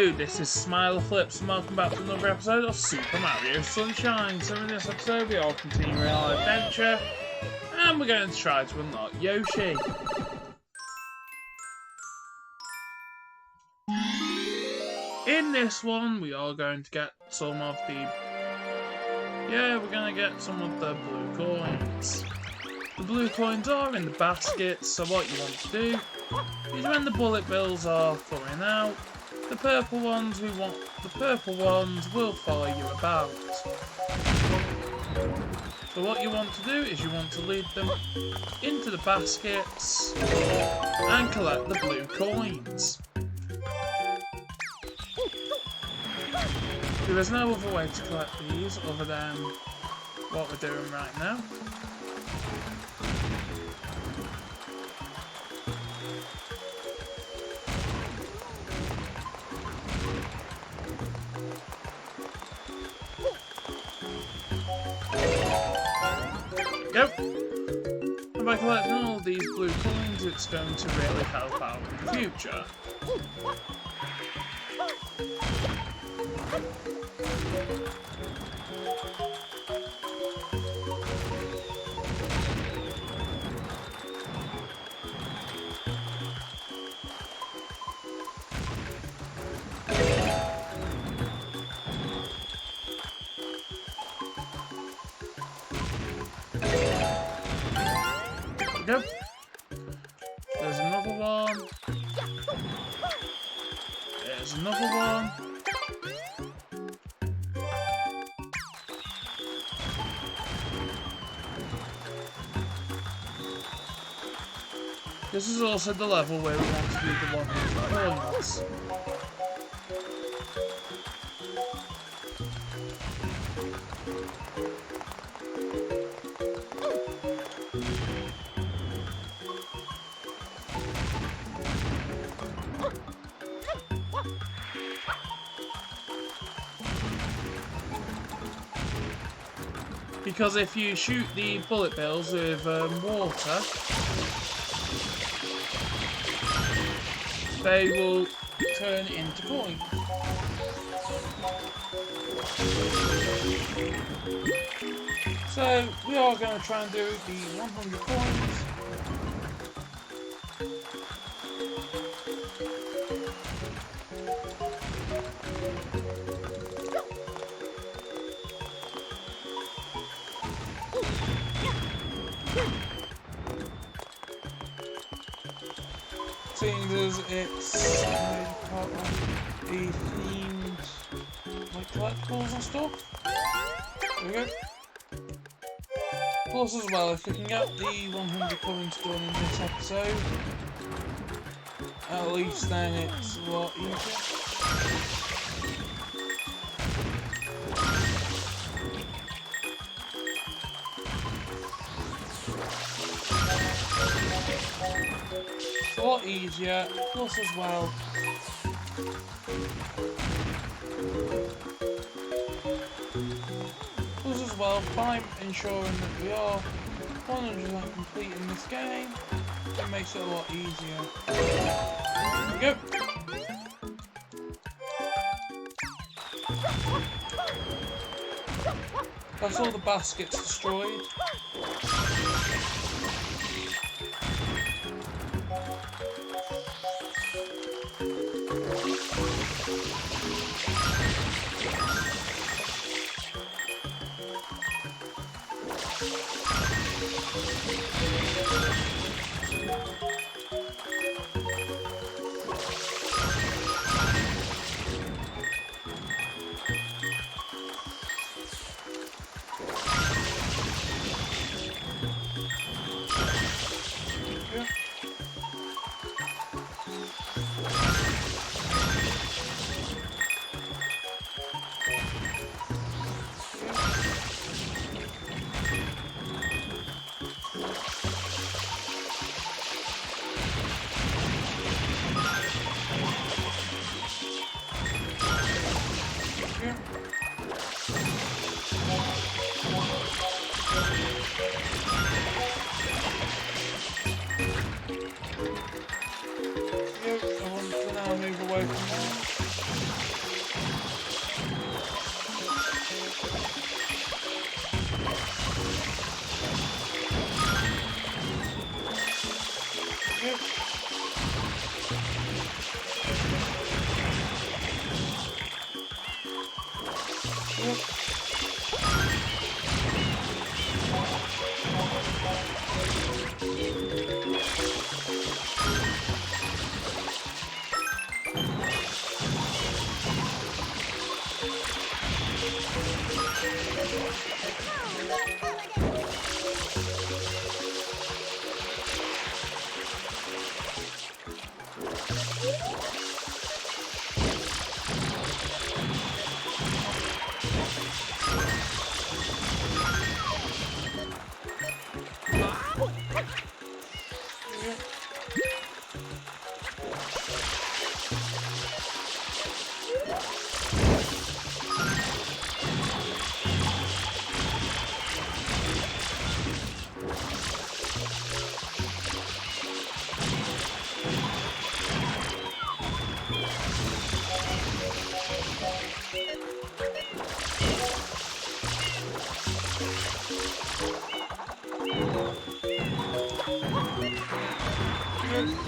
Hello, this is Smile Flips and welcome back to another episode of Super Mario Sunshine. So in this episode we are continuing our adventure and we're going to try to unlock Yoshi. In this one we are going to get some of the... we're going to get some of the blue coins. The blue coins are in the basket, so what you want to do is when the bullet bills are flowing out, the purple ones will follow you about. So what you want to do is you want to lead them into the baskets and collect the blue coins. There is no other way to collect these other than what we're doing right now. Yep. And by collecting all these blue coins, it's going to really help out in the future. Yep. There's another one. There's another one. This is also the level where we want to do the 100 coins. Because if you shoot the bullet bills with water, they will turn into coins. So we are going to try and do the 100 coins. Seeing as it's part of the themed like collectibles and stuff. There we go. Plus as well, if we can get the 100 coins done in this episode, at least then it's a lot easier. A lot easier, plus as well by ensuring that we are 100% complete in this game, it makes it a lot easier. There we go. That's all the baskets destroyed.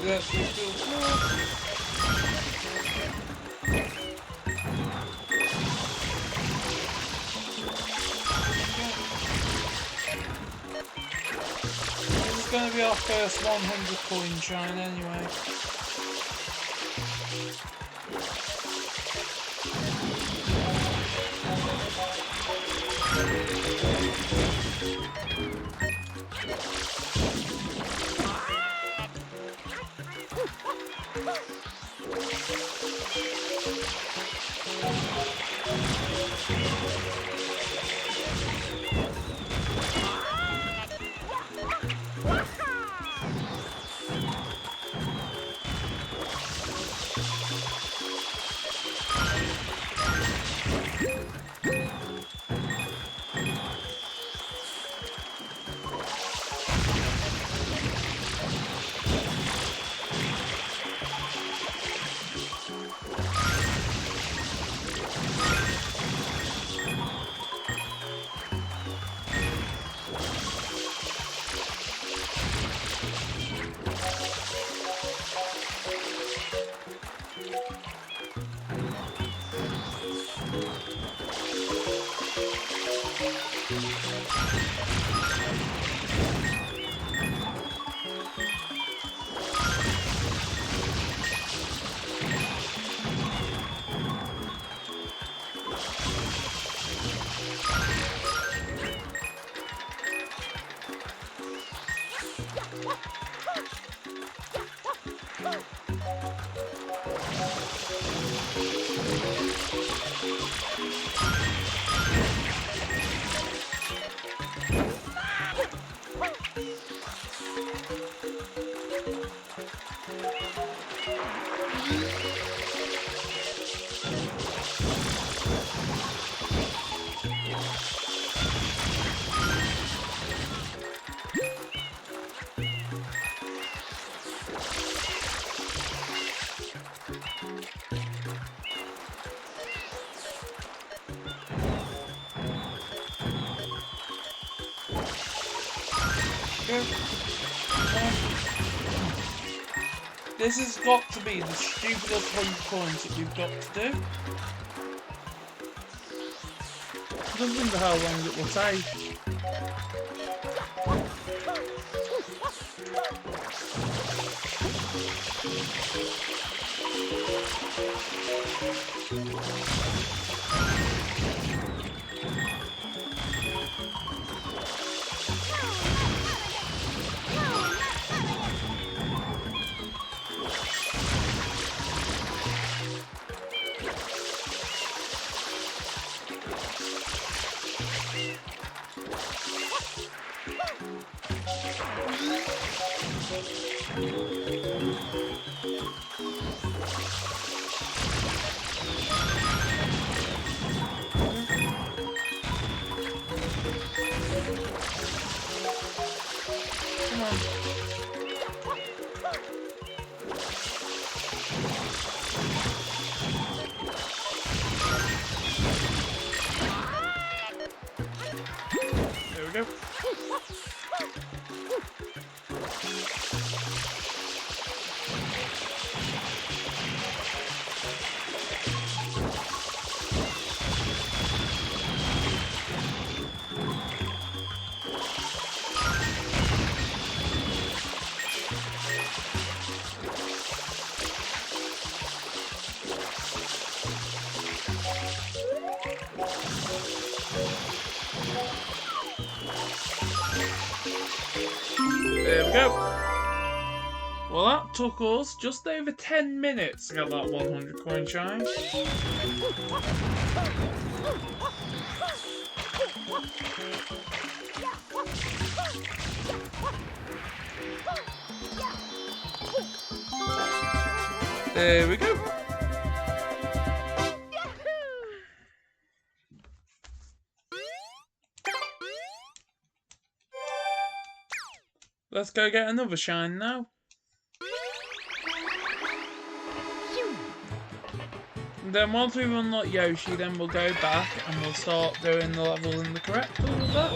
Yes, you feel good. This is going to be our first 100 coin shine anyway. This has got to be the stupidest 100 coins that we've got to do. I don't wonder how long it will take. Come on. There we go. There we go. Well, that took us just over 10 minutes to get that 100 coin shine. There we go. Let's go get another shine now. And then once we've unlocked Yoshi, then we'll go back and we'll start doing the levels in the correct order.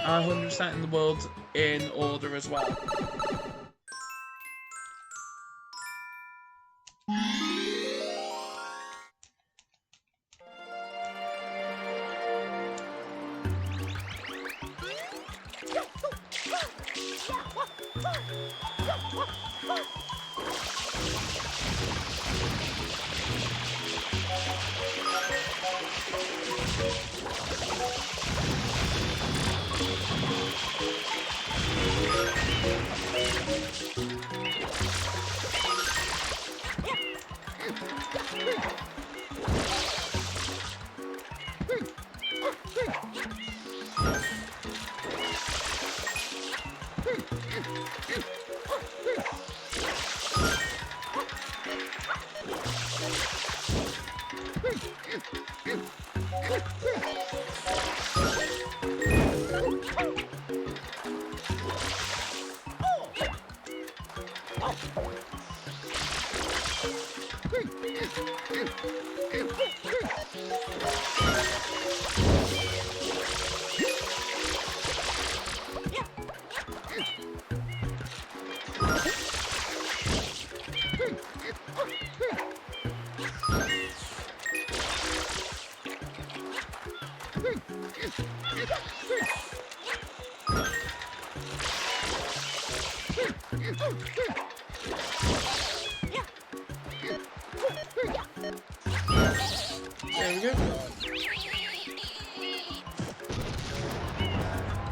100% in the world in order as well.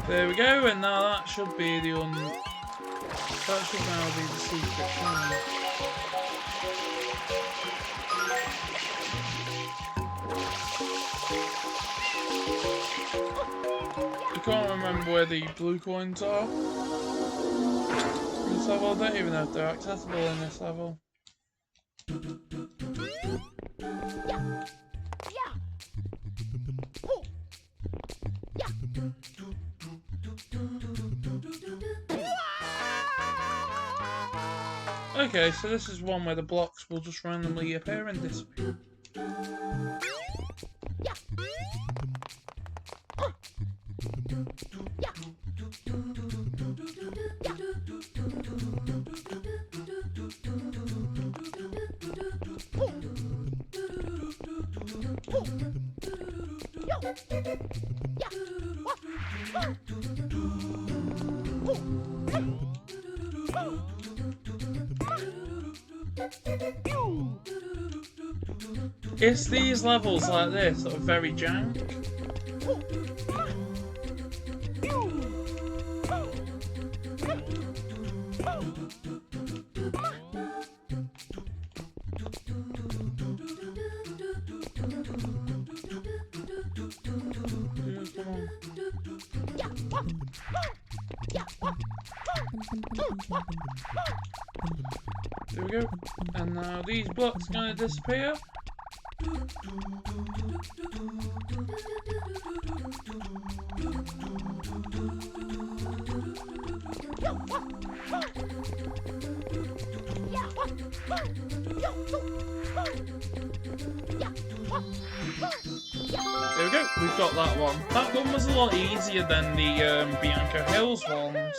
There we go, and now that should be the that should now be the secret shine. I can't remember where the blue coins are in this level. I don't even know if they're accessible in this level. Okay, so this is one where the blocks will just randomly appear and disappear. It's these levels like this that are very jank. There we go. And now these blocks are going to disappear. There we go, we've got that one. That one was a lot easier than the Bianco Hills ones.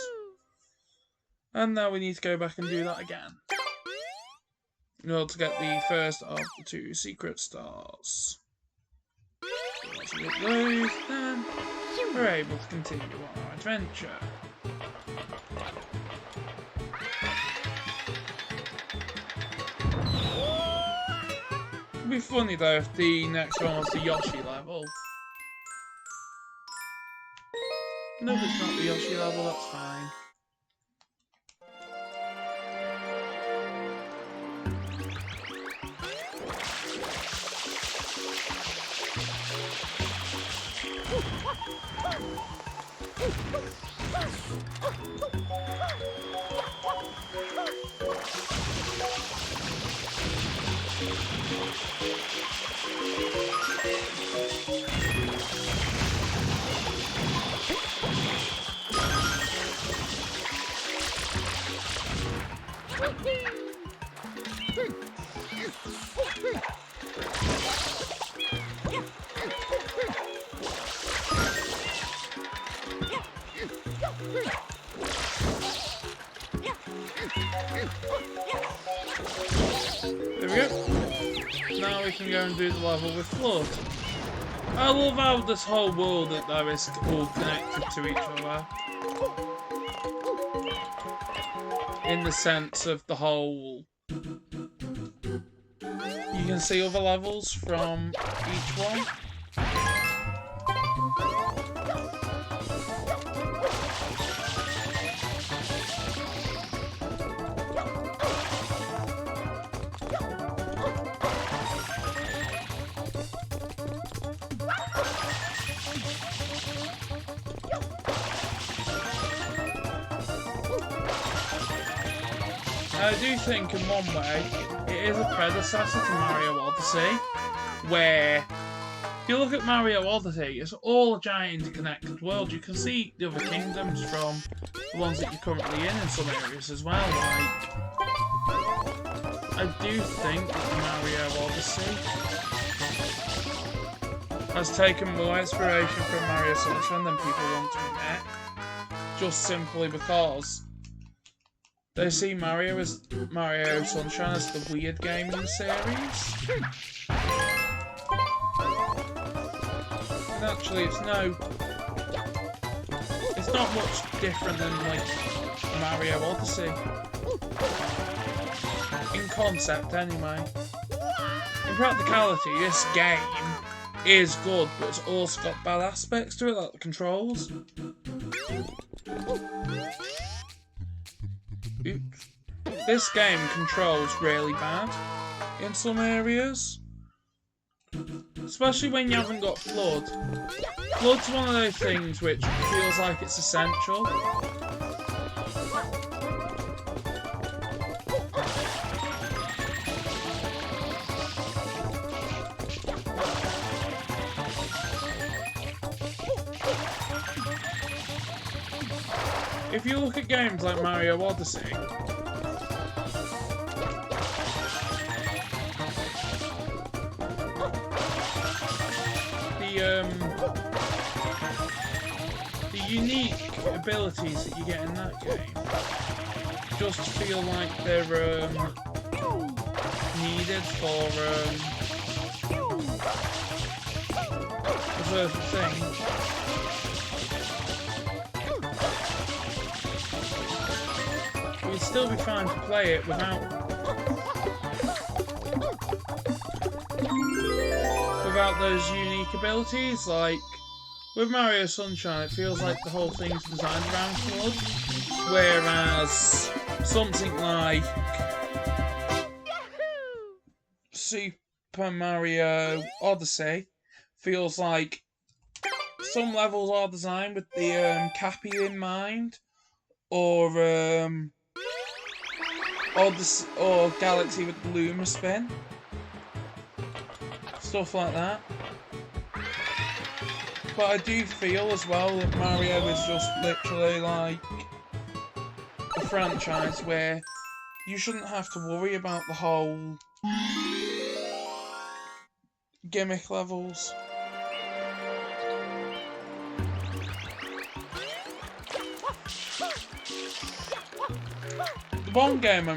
And now we need to go back and do that again in order to get the first of the 2 secret stars. So once we get those, then we're able to continue our adventure. It'd be funny though if the next one was the Yoshi level. No, if it's not the Yoshi level, that's fine. There we go. Now we can go and do the level with Flood. I love how this whole world that there is all connected to each other. In the sense of the whole... You can see other levels from each one. I do think in one way it is a predecessor to Mario Odyssey, where if you look at Mario Odyssey, it's all a giant interconnected world. You can see the other kingdoms from the ones that you're currently in some areas as well. Like, I do think that Mario Odyssey has taken more inspiration from Mario Sunshine than people want to admit, just simply because they see Mario Sunshine as the weird game in the series. And actually it's not much different than like Mario Odyssey. In concept anyway. In practicality, this game is good, but it's also got bad aspects to it, like the controls. Oops. This game controls really bad in some areas. Especially when you haven't got Flood. Flood's one of those things which feels like it's essential. If you look at games like Mario Odyssey, the unique abilities that you get in that game just feel like they're needed for a certain thing. You'd still be fine to play it without those unique abilities. Like with Mario Sunshine, it feels like the whole thing's designed around Flood, whereas something like Super Mario Odyssey feels like some levels are designed with the Cappy in mind, or Galaxy with the Luma spin. Stuff like that. But I do feel as well that Mario is just literally like a franchise where you shouldn't have to worry about the whole gimmick levels. The one game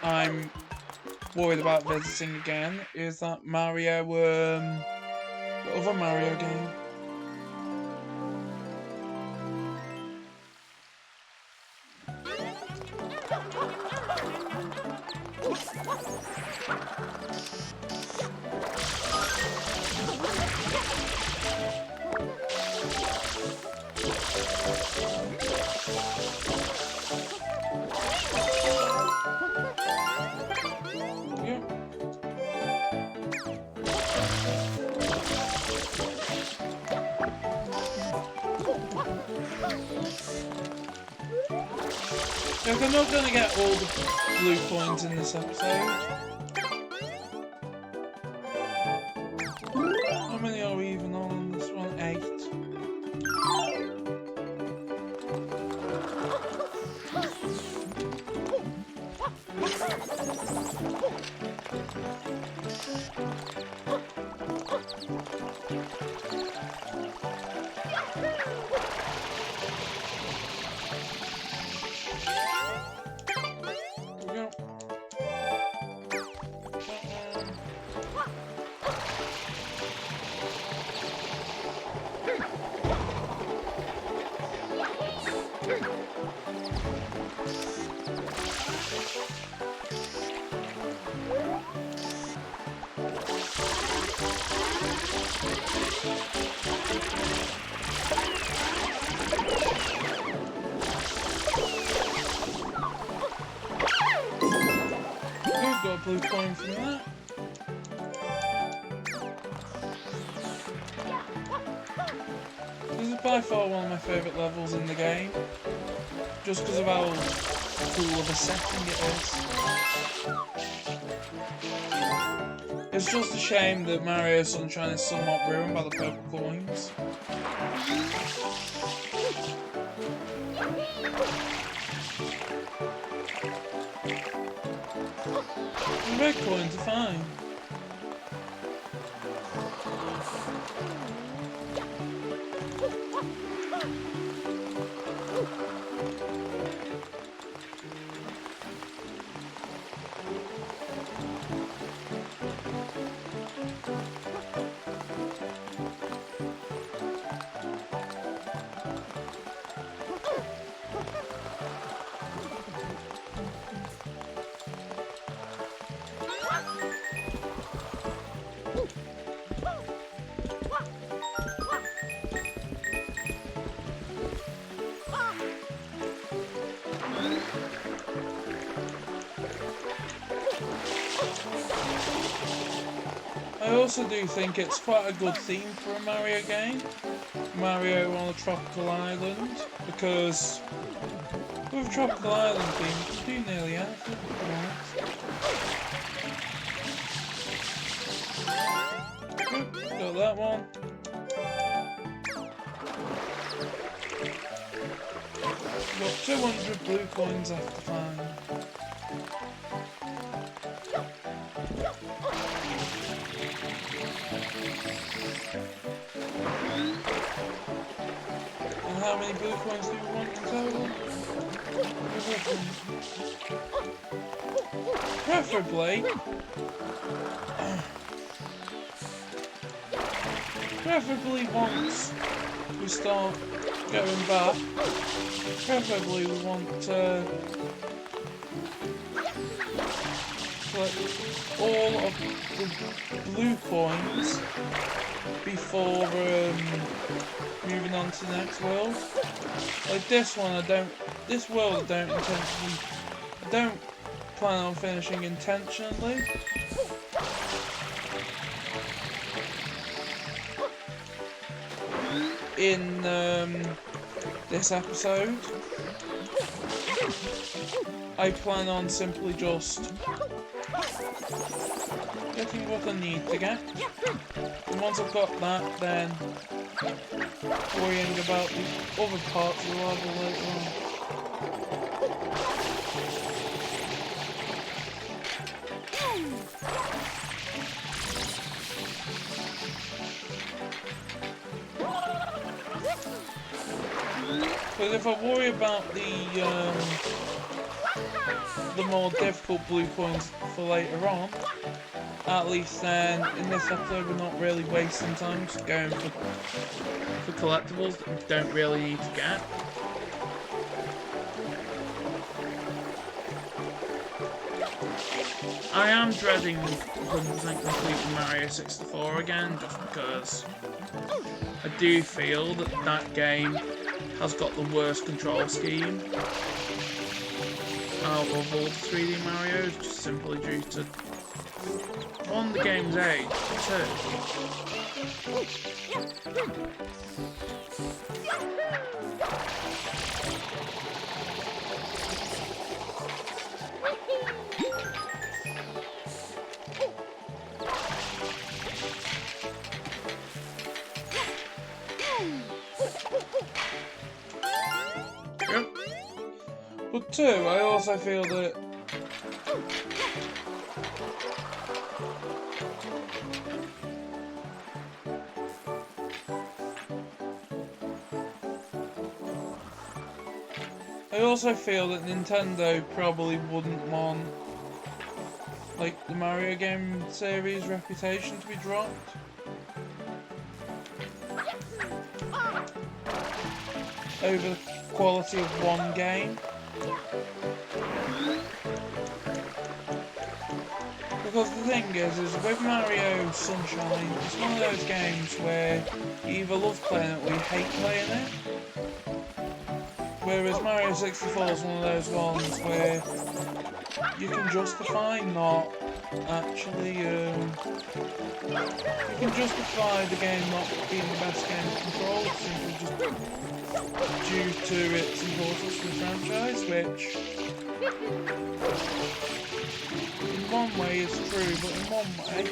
I'm worried about visiting again is that Mario, the other Mario game. Look, I'm not gonna get all the blue coins in this episode. How many are we even on this one? 8. Got a blue coin from that. This is by far one of my favourite levels in the game. Just because of how cool of a setting it is. It's just a shame that Mario Sunshine is somewhat ruined by the purple coins. The red coins are fine. I also do think it's quite a good theme for a Mario game, Mario on a tropical island, because with a tropical island theme you can do nearly anything. Right. Got that one. Got 200 blue coins I have to find. And how many blue coins do you want in total? Preferably once we start going back, preferably we want to collect all of the blue coins before moving on to the next world. Like this one, this world I don't plan on finishing intentionally. In this episode, I plan on simply just getting what I need to get, and once I've got that, then worrying about the other parts of the level later on. Because if I worry about the more difficult blue coins for later on, at least then in this episode we're not really wasting time just going for collectibles that we don't really need to get. I am dreading 100% completing Mario 64 again, just because I do feel that that game has got the worst control scheme out of all the 3D Marios, just simply due to 1, the game's age, 2, Two, I also feel that Nintendo probably wouldn't want like the Mario game series reputation to be dropped over the quality of one game. Because the thing is with Mario Sunshine, it's one of those games where you either love playing it or you hate playing it. Whereas Mario 64 is one of those ones where you can justify not actually, you can justify the game not being the best game to control simply just due to its importance to the franchise, which in one way is true, but in one way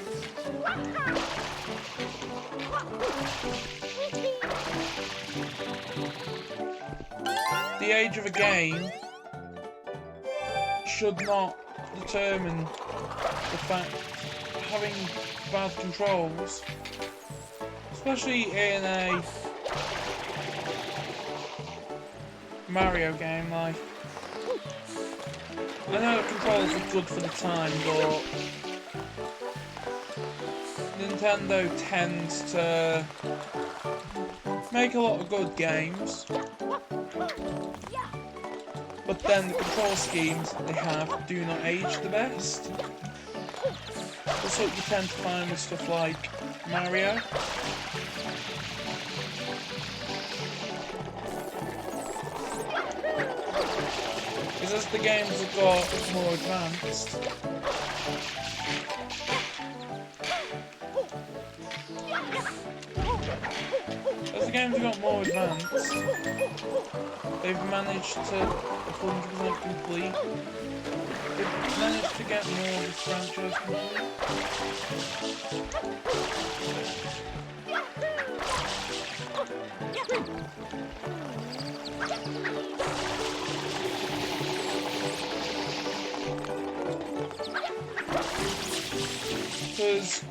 the age of a game should not determine the fact having bad controls, especially in a Mario game. Like, I know the controls are good for the time, but Nintendo tends to make a lot of good games, but then the control schemes they have do not age the best. That's what you tend to find with stuff like Mario. Because as the games have got more advanced, they've managed to 100% complete. They've managed to get more of the franchise complete. Because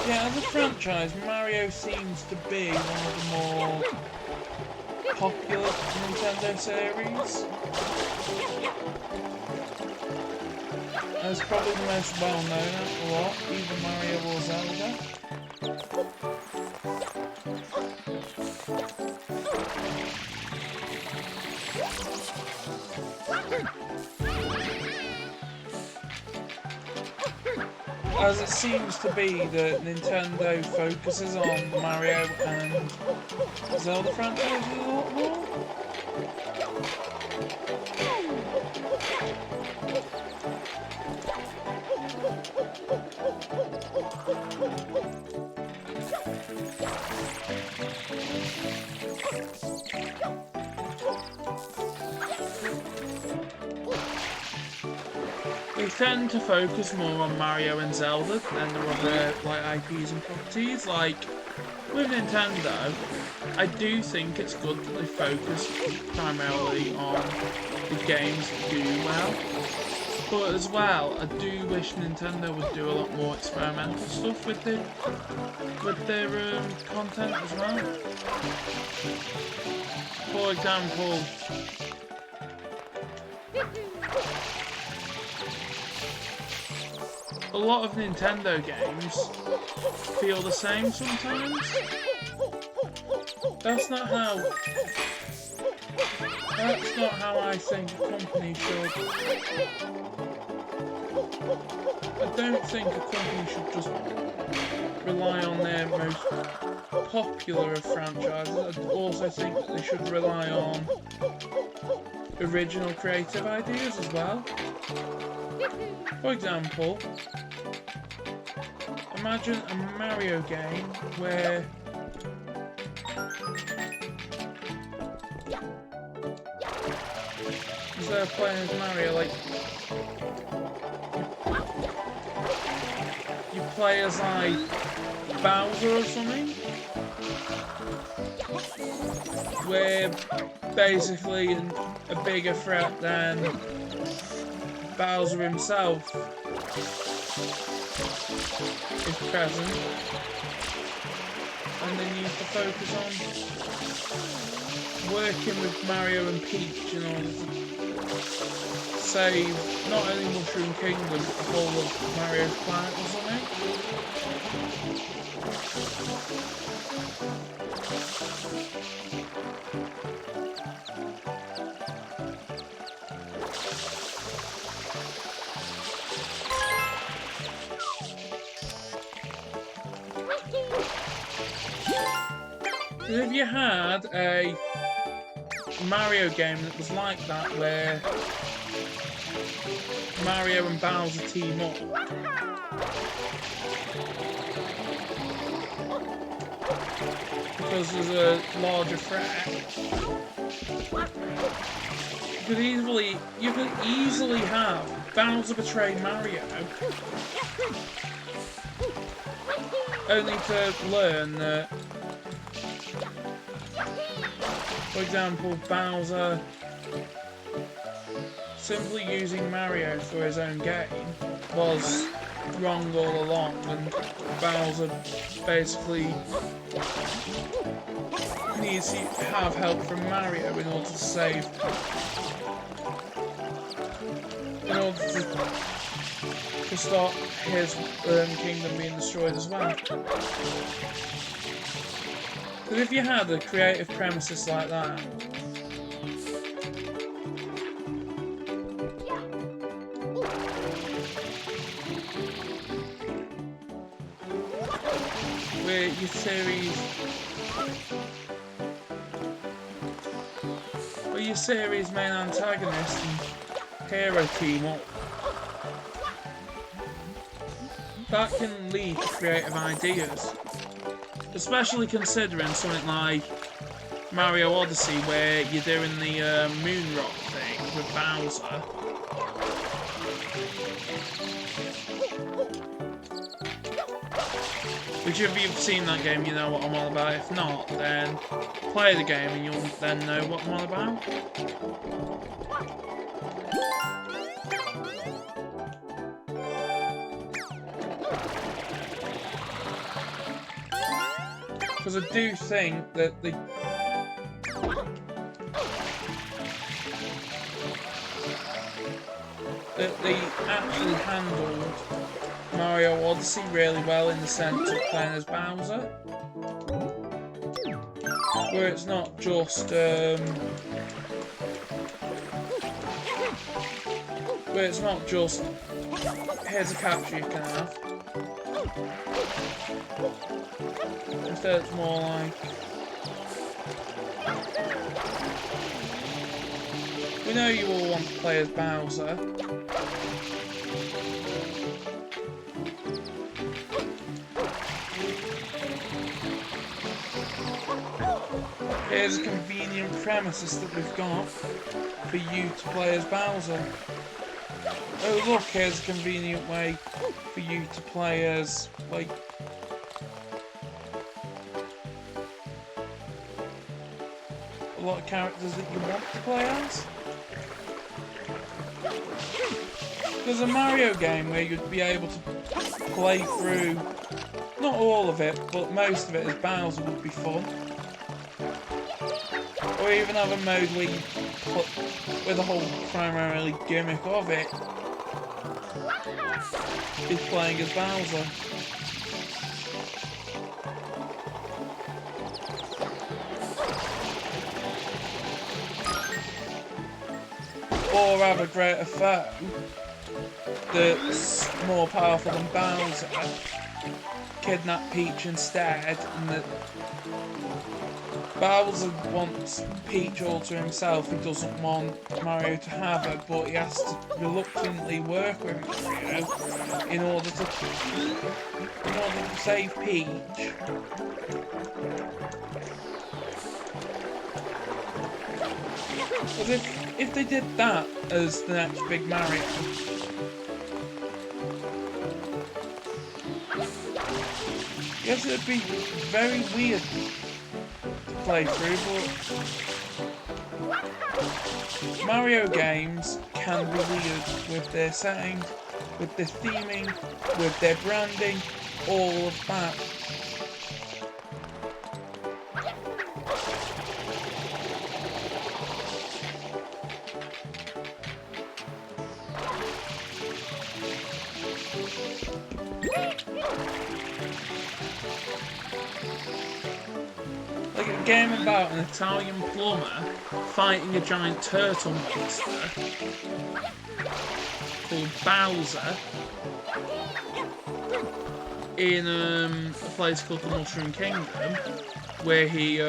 yeah, as a franchise, Mario seems to be one of the more popular Nintendo series. And it's probably the most well known after all, either Mario or Zelda. As it seems to be that Nintendo focuses on Mario and Zelda franchises a lot more. They tend to focus more on Mario and Zelda than the other like IPs and properties. Like with Nintendo, I do think it's good that they focus primarily on the games that do well. But as well, I do wish Nintendo would do a lot more experimental stuff with their content as well. For example, a lot of Nintendo games feel the same sometimes. That's not how I think a company should. I don't think a company should just rely on their most popular of franchises. I also think that they should rely on original creative ideas as well. For example, imagine a Mario game where playing as Mario, like you play as like Bowser or something. We're basically a bigger threat than Bowser himself is present, and they need to focus on working with Mario and Peach in order to save not only Mushroom Kingdom but the whole of Mario's planet or something. If you had a Mario game that was like that, where Mario and Bowser team up, because there's a larger threat, you could easily have Bowser betray Mario, only to learn that, for example, Bowser simply using Mario for his own gain was wrong all along, and Bowser basically needs to have help from Mario in order to save, in order to stop his kingdom being destroyed as well. But if you had a creative premises like that, where your series main antagonist and hero team up, that can lead to creative ideas. Especially considering something like Mario Odyssey, where you're doing the moon rock thing with Bowser. Which, if you've seen that game, you know what I'm all about. If not, then play the game and you'll then know what I'm all about. Because I do think that they actually handled Mario Odyssey really well in the sense of playing as Bowser, where it's not just here's a capture you can have. Instead it's more like, we know you all want to play as Bowser, here's a convenient premises that we've got for you to play as Bowser. Oh look, here's a convenient way for you to play as, like, a lot of characters that you want to play as. There's a Mario game where you'd be able to play through, not all of it, but most of it as Bowser would be fun. Or even have a mode where you put, where the whole primarily gimmick of it is playing as Bowser. Or have a greater foe that's more powerful than Bowser, kidnap Peach instead, and that Bowser wants Peach all to himself. He doesn't want Mario to have her, but he has to reluctantly work with Mario in order to save Peach. But if they did that as the next big Mario, yes, it'd be very weird to play through, but Mario games can be weird with their settings, with their theming, with their branding, all of that. Like a game about an Italian plumber fighting a giant turtle monster called Bowser in a place called the Mushroom Kingdom, where he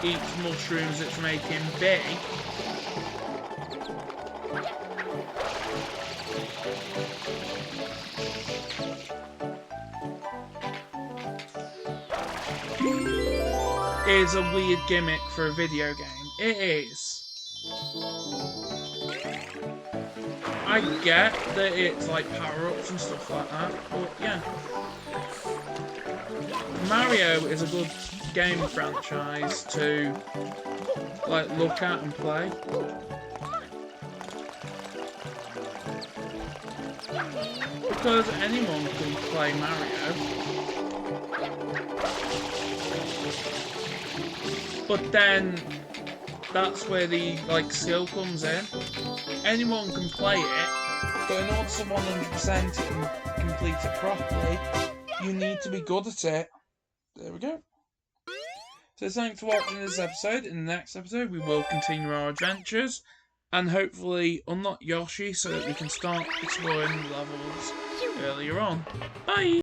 eats mushrooms that make him big. Is a weird gimmick for a video game. It is. I get that it's like power-ups and stuff like that, but yeah. Mario is a good game franchise to like look at and play. Because anyone can play Mario. But then, that's where the skill comes in. Anyone can play it, but in order to 100% it and complete it properly, you need to be good at it. There we go. So thanks for watching this episode. In the next episode, we will continue our adventures and hopefully unlock Yoshi so that we can start exploring the levels earlier on. Bye!